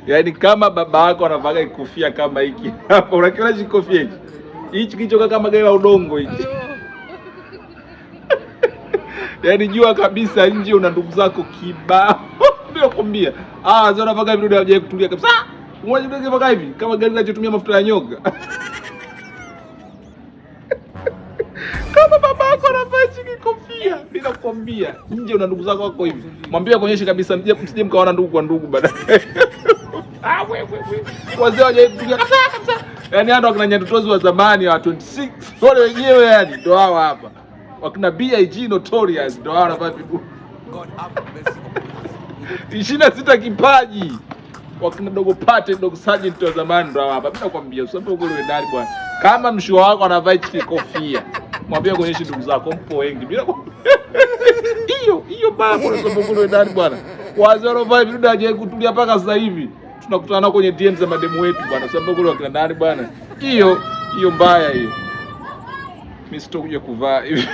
Yaani kama baba yako anavaga kofia kama hiki hapa, unakiona hichi kofia hiki? Hichi kichoka kama gari la udongo hiki. Yaani jua kabisa nje una ndugu zako kibao. Ndio kumbia. Sasa unavaga vidude hajawahi kutulia kabisa. Unajua unavaga hivi kama gari linachotumia mafuta ya nyoka. Kama baba yako anavaa hichi kofia, bila kukwambia, nje una ndugu zako wako hivi. Mwambie akuonyeshe kabisa, msije mkaona ndugu kwa ndugu baadaye. Wewe. Wazee waje kutulia kabisa. Yaani hata wakina Nyandutozi wa zamani wa 26, wale wenyewe yani ndio hao hapa. Wakina BIG Notorious ndio hao wanavaa vidude. 26 kipaji. Wakina Dogo Pate, Dogo Sergeant wa zamani ndio hapa. Mimi nakwambia usipe ugoro ndani bwana. Kama msho wako anavaa hichi kofia, mwambie kuonyesha ndugu zako mpo wengi. Bila hiyo baya kwa sababu ugoro ndani bwana. Wazee wanavaa vidude hajawahi kutulia mpaka sasa hivi. Tunakutana nao kwenye DM za mademu wetu bwana. Sababu ugoro wakina ndani bwana. Hiyo mbaya hiyo. Mimi sitokuja kuvaa hivi.